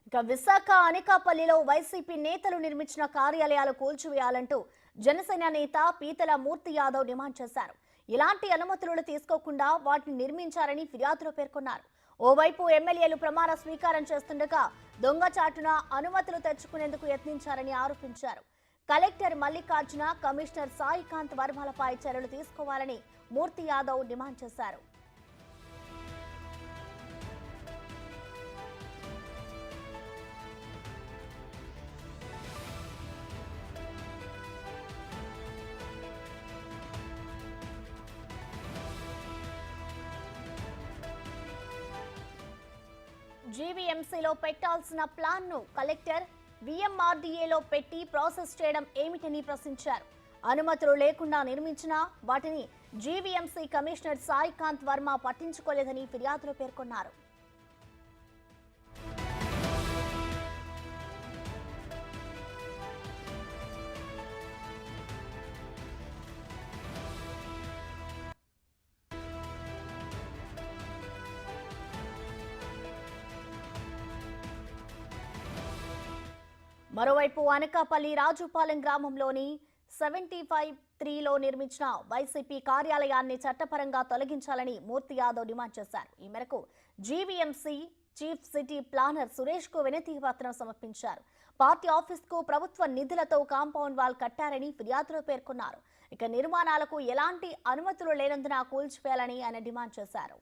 ఇక విశాఖ అనకాపల్లిలో వైసీపీ నేతలు నిర్మించిన కార్యాలయాలు కూల్చివేయాలంటూ జనసేన నేత పీతల మూర్తి యాదవ్ డిమాండ్ చేశారు. ఇలాంటి అనుమతులు తీసుకోకుండా వాటిని నిర్మించారని ఫిర్యాదులో పేర్కొన్నారు. ఓవైపు ఎమ్మెల్యేలు ప్రమాణ స్వీకారం చేస్తుండగా దొంగచాటున అనుమతులు తెచ్చుకునేందుకు యత్నించారని ఆరోపించారు. కలెక్టర్ మల్లికార్జున, కమిషనర్ సాయికాంత్ వర్మలపై చర్యలు తీసుకోవాలని మూర్తి యాదవ్ డిమాండ్ చేశారు. జీవీఎంసీలో పెట్టాల్సిన ప్లాన్ను కలెక్టర్ వీఎంఆర్డీఏలో పెట్టి ప్రాసెస్ చేయడం ఏమిటని ప్రశ్నించారు. అనుమతులు లేకుండా నిర్మించినా వాటిని జీవీఎంసీ కమిషనర్ సాయికాంత్ వర్మ పట్టించుకోలేదని ఫిర్యాదులో పేర్కొన్నారు. మరోవైపు అనకాపల్లి రాజుపాలెం గ్రామంలోని 75-3లో నిర్మించిన వైసీపీ కార్యాలయాన్ని చట్టపరంగా తొలగించాలని మూర్తి యాదవ్ డిమాండ్ చేశారు. ఈ మేరకు GVMC chief city planar Suresh కు వినతి పత్రం సమర్పించారు. పార్టీ ఆఫీస్ కు ప్రభుత్వ నిధులతో కాంపౌండ్ వాల్ కట్టారని ఫిర్యాదులో పేర్కొన్నారు. ఇక నిర్మాణాలకు ఎలాంటి అనుమతులు లేనందున కూల్చివేయాలని ఆయన డిమాండ్ చేశారు.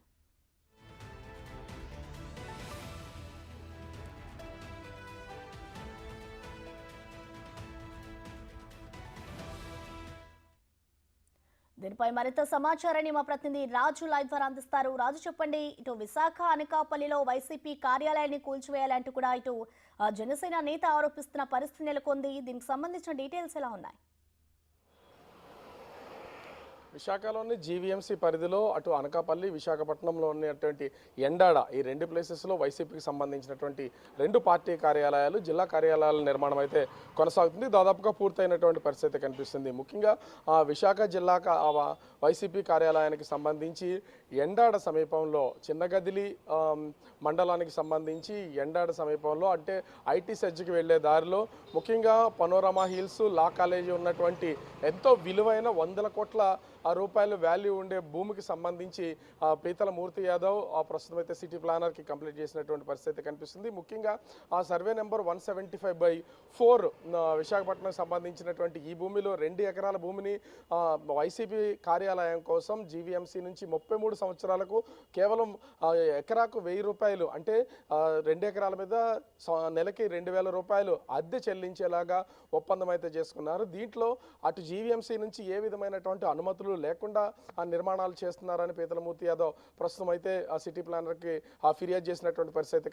దీనిపై మరింత సమాచారాన్ని మా ప్రతినిధి రాజు లైవ్ ద్వారా అందిస్తారు. రాజు, చెప్పండి, ఇటు విశాఖ అనకాపల్లిలో వైసీపీ కార్యాలయాన్ని కూల్చివేయాలంటూ కూడా ఇటు జనసేన నేత ఆరోపిస్తున్న పరిస్థితి నెలకొంది. దీనికి సంబంధించిన డీటెయిల్స్ ఎలా ఉన్నాయి? విశాఖలోని జీవీఎంసీ పరిధిలో అటు అనకాపల్లి, విశాఖపట్నంలో ఉన్నటువంటి ఎండాడ, ఈ రెండు ప్లేసెస్లో వైసీపీకి సంబంధించినటువంటి రెండు పార్టీ కార్యాలయాలు, జిల్లా కార్యాలయాల నిర్మాణం అయితే కొనసాగుతుంది. దాదాపుగా పూర్తయినటువంటి పరిస్థితి కనిపిస్తుంది. ముఖ్యంగా విశాఖ జిల్లా వైసీపీ కార్యాలయానికి సంబంధించి ఎండాడ సమీపంలో చిన్నగదిలి మండలానికి సంబంధించి ఎండాడ సమీపంలో అంటే ఐటీ సెజ్కి వెళ్లే దారిలో ముఖ్యంగా పనోరమా హిల్స్, లా కాలేజీ ఉన్నటువంటి ఎంతో విలువైన 100 కోట్ల రూపాయల వాల్యూ ఉండే భూమికి సంబంధించి పీతల మూర్తి యాదవ్ ప్రస్తుతం అయితే సిటీ ప్లానర్కి కంప్లీట్ చేసినటువంటి పరిస్థితి కనిపిస్తుంది. ముఖ్యంగా ఆ సర్వే నెంబర్ 175/4 విశాఖపట్నంకి సంబంధించినటువంటి ఈ భూమిలో 2 ఎకరాల భూమిని వైసీపీ కార్యాలయం కోసం జీవీఎంసీ నుంచి 33 సంవత్సరాలకు కేవలం ఎకరాకు 1000 రూపాయలు అంటే 2 ఎకరాల మీద నెలకి 2000 రూపాయలు అద్దె చెల్లించేలాగా ఒప్పందం అయితే చేసుకున్నారు. దీంట్లో అటు జీవీఎంసీ నుంచి ఏ విధమైనటువంటి అనుమతులు లేకుండా ఆ నిర్మాణాలు చేస్తున్నారని పీతల మూర్తి యాదవ్ ప్రస్తుతం అయితే ఆ సిటీ ప్లానర్కి ఫిర్యాదు చేసినటువంటి పరిస్థితి